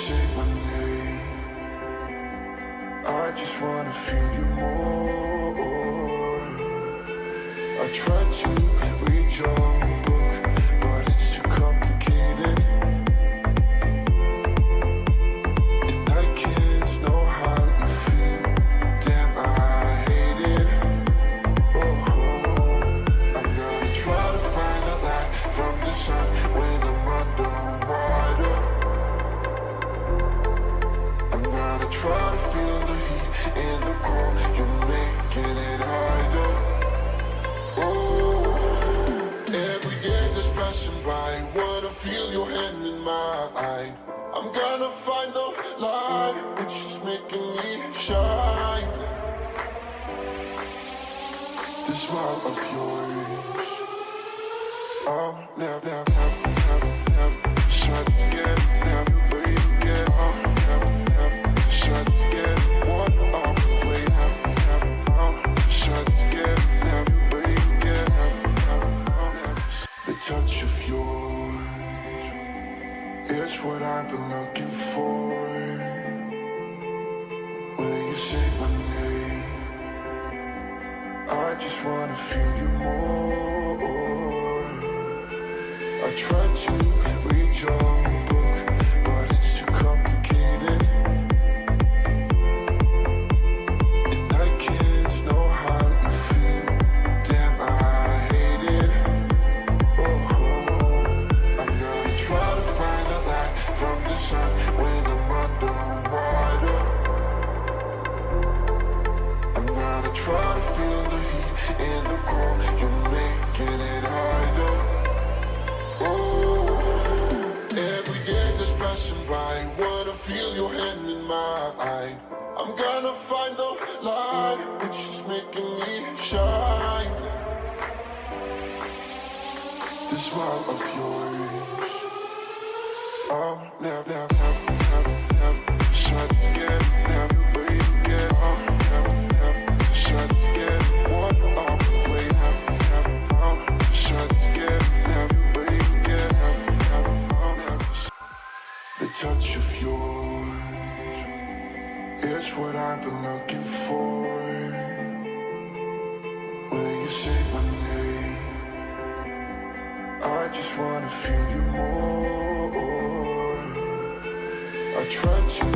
say my name, I just wanna feel you more. I tried to read your book, but it's too complicated, and I can't know how you feel. Damn, I hate it. Oh, I'm gonna try to find the light from the sun when I'm underwater. I'm gonna try to feel the heat in the cold. You're making it harder. Every day just passing by, wanna feel your hand in mine. I'm gonna find the light, which is making me shine. The smile of yours, never shut again, never wait again, never shut again. What up, wait, never shut again, never wait again, never. The touch of yours is what I've been looking for. When you say my name, I just wanna feel you more. I tried to read your book, but it's too complicated, and I can't know how you feel. Damn, I hate it. Oh, I'm gonna try to find the light from the sun when I'm underwater. I'm gonna try to feel the heat in the cold. You're making it harder. Every day just passing by, wanna feel your hand in mine. I'm gonna find the light, which is making me shine. The smile of yours, never shut again, never wait again, never shut again. What up, wait, never shut again, never wait again, never. The touch of yours is what I've been looking for. When you say my name, I just wanna feel you more. I tried to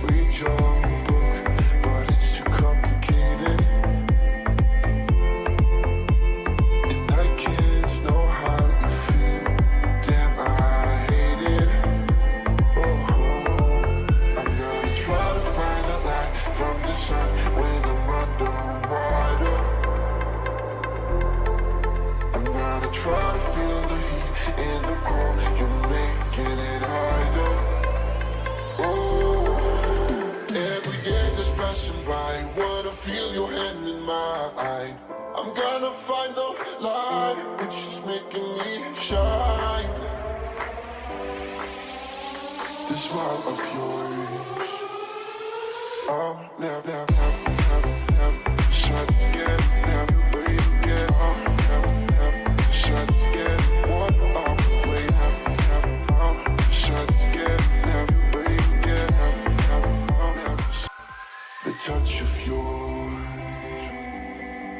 read your book, but it's too complicated, and I can't know how you feel. Damn, I hate it. Oh, I'm gonna try to find the light from the sun when I'm underwater. I'm gonna try to feel the heat in the cold. You're making it harder. Every day just passing by, wanna feel your hand in mine. I'm gonna find the light, which is making me shine. The smile of yours, never shut again, never wait again, never shut again. What up, wait, never shut again, never wait again, never. The touch of yours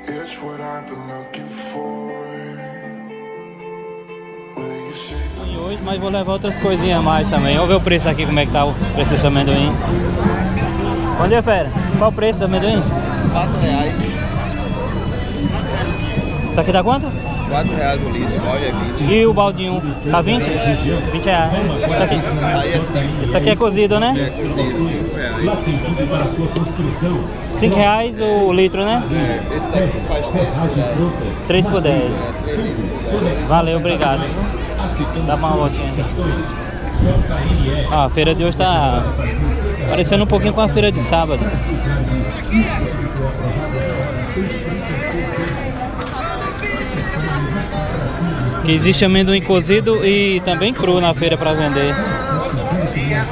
is what I've been looking for. When you say my name. Hoje, mas vou levar outras coisinhas a mais também. Vamos ver o preço aqui, como é que tá o preço desse amendoim. Bom dia, fera. Qual o preço do amendoim? R$4. Isso aqui dá quanto? R$4 o litro, o balde é 20. E o baldinho tá 20? 20 reais. Isso aqui. Aí é 5. Isso aqui é cozido, né? É cozido, R$5. 5 reais o litro, né? É, esse daqui faz 3 por 10. 3 por 10. É, 3 litros. Valeu, obrigado. Dá uma voltinha aqui. Ah, a feira de hoje tá parecendo um pouquinho com a feira de sábado. Que existe amendoim cozido e também cru na feira para vender.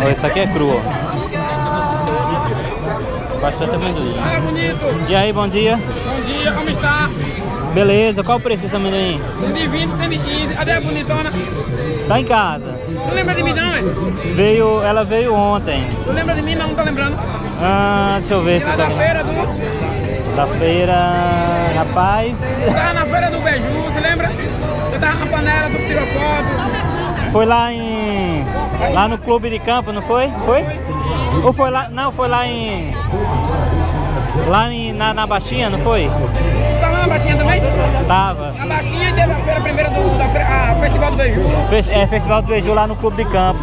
Ó, esse aqui é cru, ó. Bastante amendoim. Ah, bonito! E aí, bom dia? Bom dia, como está? Beleza, qual o preço desse amendoim? Tem de 20, tem de 15. Cadê a bonitona? Tá em casa. Tu lembra de mim não, Ela veio ontem. Tu lembra de mim não, não tá lembrando? Deixa eu ver E se lá tá da feira do... da feira, rapaz. Eu tava na feira do Beiju, você lembra? Eu tava na panela, tu tirou foto. Foi lá no clube de campo, não foi? Foi? Ou foi lá? Não, foi na Baixinha, não foi? Tava na Baixinha também? Tava. Na Baixinha teve a feira primeira a Festival do Beiju. Festival do Beiju lá no clube de campo.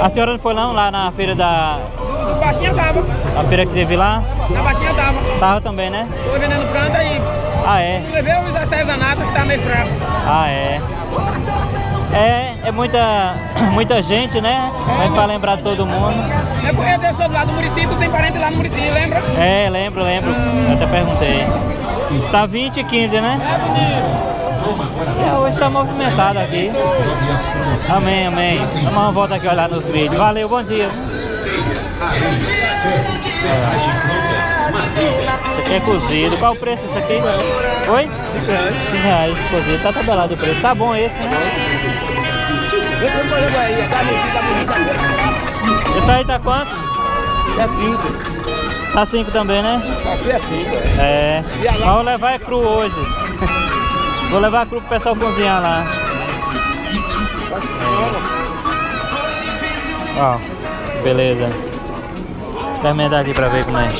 A senhora não foi não lá na feira da... Do Baixinha tava. A feira que teve lá? Na Baixinha tava. Tava também, né? Foi vendendo planta e... É? Levei os artesanatos que tá meio fraco. É. É muita gente, né? É pra lembrar todo mundo. É porque eu sou do lado do Muricy, tu tem parente lá no Muricy, lembra? Lembro. Eu até perguntei. Tá 20 e 15, né? Hoje tá movimentado aqui. Amém. Vamos uma volta aqui olhar nos vídeos. Valeu, bom dia. Isso aqui é cozido. Qual o preço disso aqui? Oi? R$5 cozido. Tá tabelado o preço. Tá bom esse, né? Esse aí tá quanto? É 30. Tá 5 também, né? Aqui é 30. Mas vou levar cru hoje. Vou levar cru pro pessoal cozinhar lá. Ó, beleza. Experimentar aqui pra ver como é.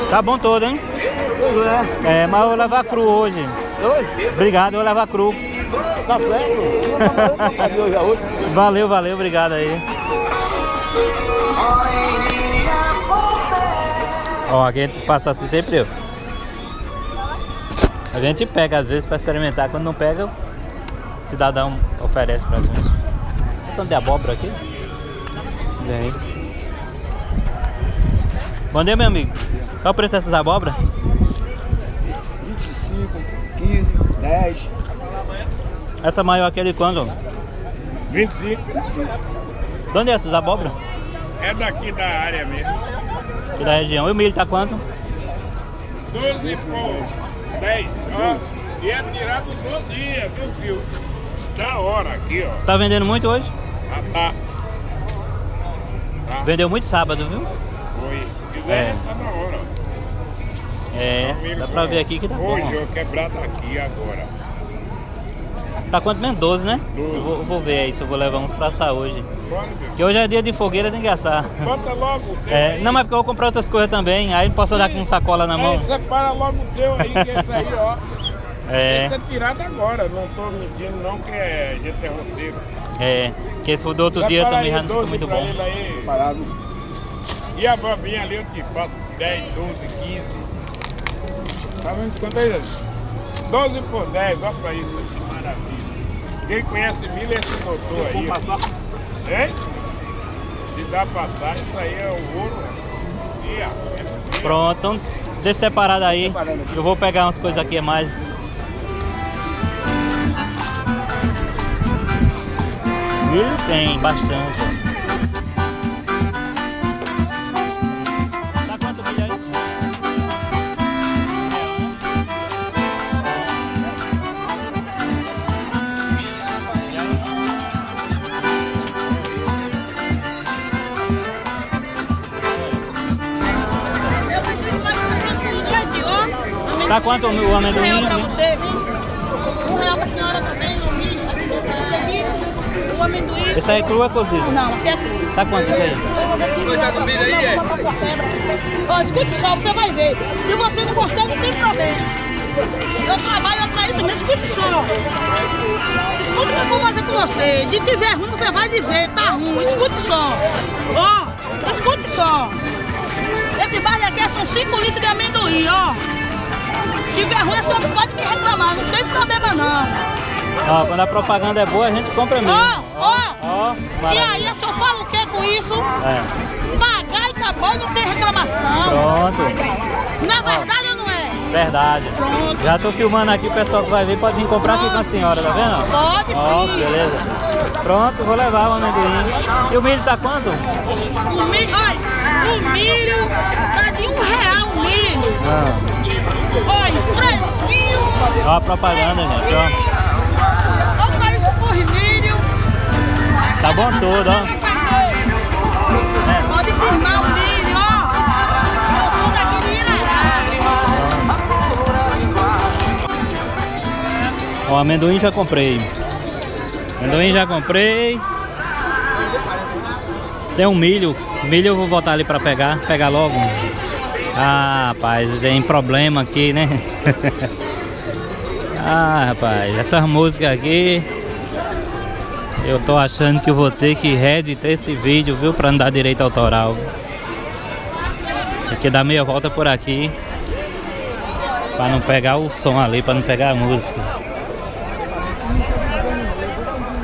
Tá bom todo, hein? Mas eu vou levar cru hoje. Obrigado, eu vou levar cru. Tá certo? Valeu, obrigado aí. Ó, aqui a gente passa assim sempre eu. A gente pega às vezes pra experimentar, quando não pega, o cidadão oferece pra gente. Olha tanto de abóbora aqui. Vem. Bom dia, meu amigo. Qual o preço dessas abóboras? 25, 15, 10. Essa maior aqui é de quando? 25. De onde é essas abóboras? É daqui da área mesmo. Aqui da região. E o milho tá quanto? 12 por 10. Ó, e é tirado todo dia, viu, filho? Da hora aqui, ó. Tá vendendo muito hoje? Tá. Vendeu muito sábado, viu? Foi. Se quiser, tá na hora, ó. Dá pra ver aqui que tá bom. Hoje eu quebrar daqui agora. Tá quanto mesmo? 12, né? 12. Eu vou ver aí se eu vou levar uns pra assar hoje. Bora, meu. Porque hoje é dia de fogueira, tem que assar. Bota logo o teu aí. Não, mas porque eu vou comprar outras coisas também. Aí não posso andar com sacola na mão. Separa logo o teu aí, que esse aí, ó. É. Esse é tirado agora. Não tô mentindo não, que a gente é roceiro. Porque do outro dia Separa também aí já não ficou 12 muito pra bom. ele aí. Parado. E a bobinha ali eu te faço 10, 12, 15. Tá vendo quanto é isso? 12 por 10, olha pra isso aqui, maravilha. Quem conhece milho é esse doutor aí. Ó. Hein? Se dá passar, isso aí é o ouro. E, ó, Pronto, então deixa separado aí. Eu vou pegar umas coisas aqui a mais. Milho tem bastante. Tá quanto milho aí? Tá quanto o amendoim? R$1 pra você, R$1 pra senhora também, o milho, o amendoim. Esse aí é cru ou é cozido? Não, aqui é cru. Tá quanto isso aí? Coisa do milho aí, é? Ó, escute só, você vai ver. Se você não gostar, não tem problema. Eu trabalho pra isso mesmo, escute só. Escute o que eu vou fazer com você. Se tiver ruim, você vai dizer, tá ruim. Escute só. Ó, escute só. Esse barro aqui são 5 litros de amendoim, ó. Se tiver ruim, a senhora pode me reclamar, não tem problema não. Ó, quando a propaganda é boa, a gente compra mesmo. Ó. E aí, a senhora fala o que com isso? Pagar e acabou, não tem reclamação. Pronto. Na verdade ou não é? Verdade. Pronto. Já tô filmando aqui, o pessoal que vai ver pode vir comprar aqui com a senhora, tá vendo? Pode sim. Ó, beleza. Pronto, vou levar o amendoim. E o milho tá quanto? O milho, olha, o milho tá de R$1 o milho. Olha, fresquinho. Ó a propaganda, gente, ó. Olha isso por milho. Tá bom todo, ó. Pode firmar o milho, ó. Eu sou daqui de Irará. Ó, amendoim já comprei. Amendoim já comprei. Tem um milho. Milho eu vou voltar ali pra pegar logo. Ah, rapaz, tem problema aqui, né? Ah, rapaz, essas músicas aqui. Eu tô achando que eu vou ter que reeditar esse vídeo, viu? Pra não dar direito autoral. Tem que dar meia volta por aqui. Pra não pegar o som ali, pra não pegar a música.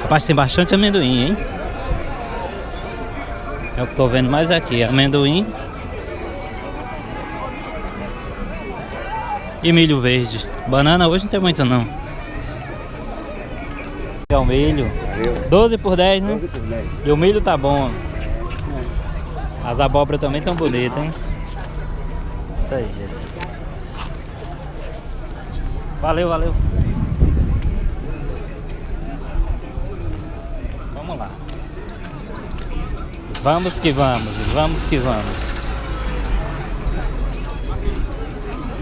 Rapaz, tem bastante amendoim, hein? É o que tô vendo mais aqui, amendoim e milho verde. Banana hoje não tem muito não. É o milho. 12 por 10, né? 12 por 10. E o milho tá bom. As abóboras também tão bonitas, hein? Isso aí, gente. Valeu, valeu. Vamos lá. Vamos que vamos, vamos que vamos.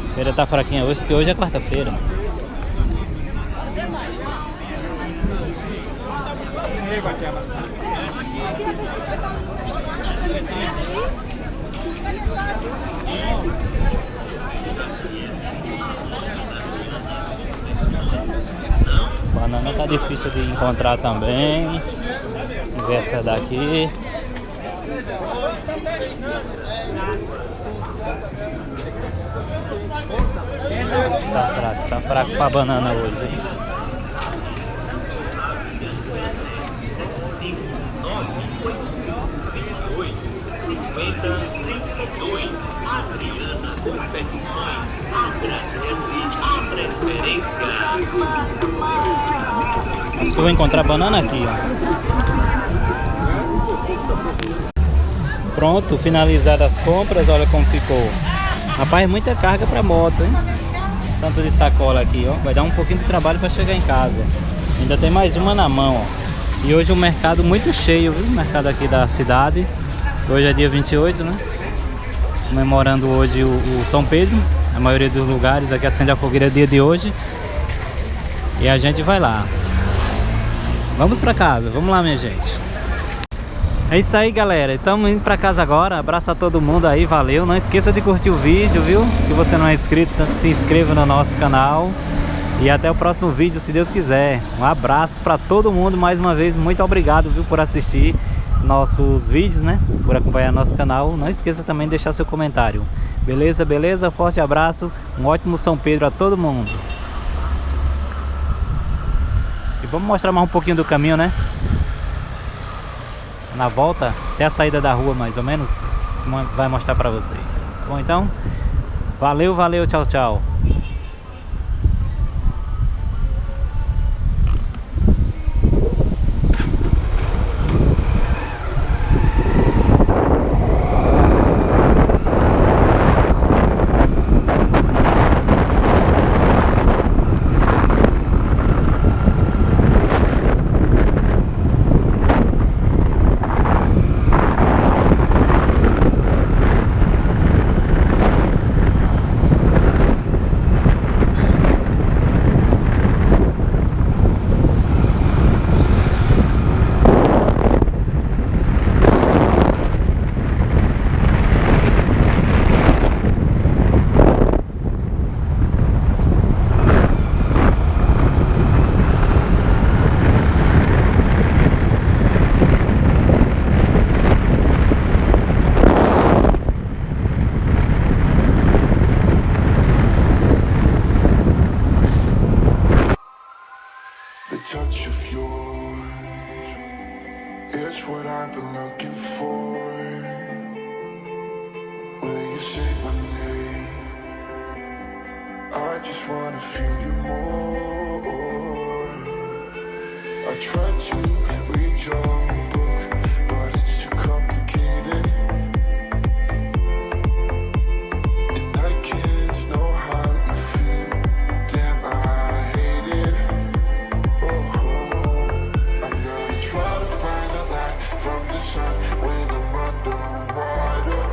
A feira tá fraquinha hoje, porque hoje é quarta-feira. Banana tá difícil de encontrar também. Vamos ver essa daqui. Tá fraco pra banana hoje, hein? Acho que eu vou encontrar banana aqui, ó. Pronto, finalizadas as compras, olha como ficou. Rapaz, muita carga pra moto, hein? Tanto de sacola aqui, ó. Vai dar um pouquinho de trabalho para chegar em casa. Ainda tem mais uma na mão, ó. E hoje o mercado muito cheio, viu? O mercado aqui da cidade. Hoje é dia 28, né? Comemorando hoje o São Pedro. A maioria dos lugares aqui acende a fogueira dia de hoje. E a gente vai lá. Vamos pra casa, vamos lá, minha gente. É isso aí, galera, estamos indo pra casa agora. Abraço a todo mundo aí, valeu. Não esqueça de curtir o vídeo, viu? Se você não é inscrito, se inscreva no nosso canal. E até o próximo vídeo, se Deus quiser. Um abraço pra todo mundo, mais uma vez. Muito obrigado, viu, por assistir nossos vídeos, né? Por acompanhar nosso canal. Não esqueça também de deixar seu comentário. Beleza, beleza? Forte abraço. Um ótimo São Pedro a todo mundo. E vamos mostrar mais um pouquinho do caminho, né? Na volta, até a saída da rua mais ou menos, vai mostrar pra vocês. Bom, então, valeu, valeu, tchau, tchau. The touch of yours is what I've been looking for. Will you say my name? I just wanna feel you more. I tried to read your book, but it's too complicated, and I can't know how you feel. Damn, I hate it. Oh, I'm gonna try to find the light from the sun when I'm underwater.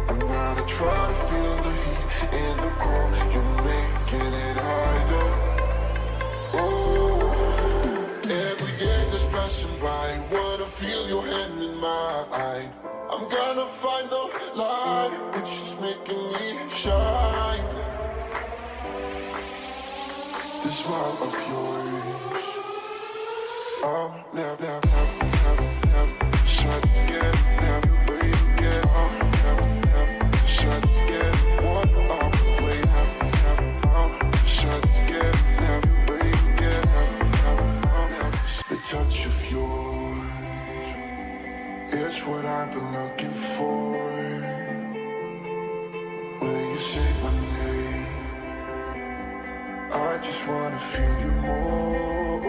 I'm gonna try to feel the heat in the cold. You're making it harder. Oh, every day just passing by, wanna feel your hand in mine. I'm gonna find the light, which is making me shine. This smile of yours, never shut again, never wait again, shut again, what up, wait, shut again, never wait again, the touch of yours is what I've been looking for. When you say my name, I just wanna feel you more.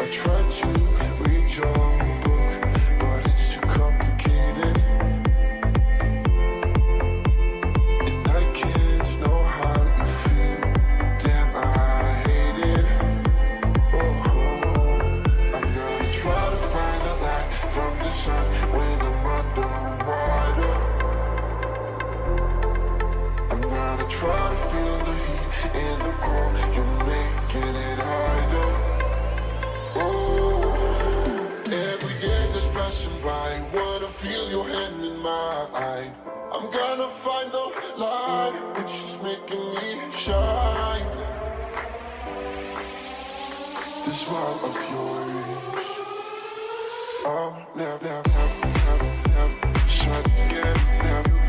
I tried to read your book, but it's too complicated, and I can't know how you feel. Damn, I hate it. Oh, I'm gonna try to find the light from the sun when I'm underwater. I'm gonna try to feel the heat in the cold. You're making it harder. Oh, every day just passing by, wanna feel your hand in mine. I'm gonna find the light, which is making me shine. The smile of yours, never shut again, never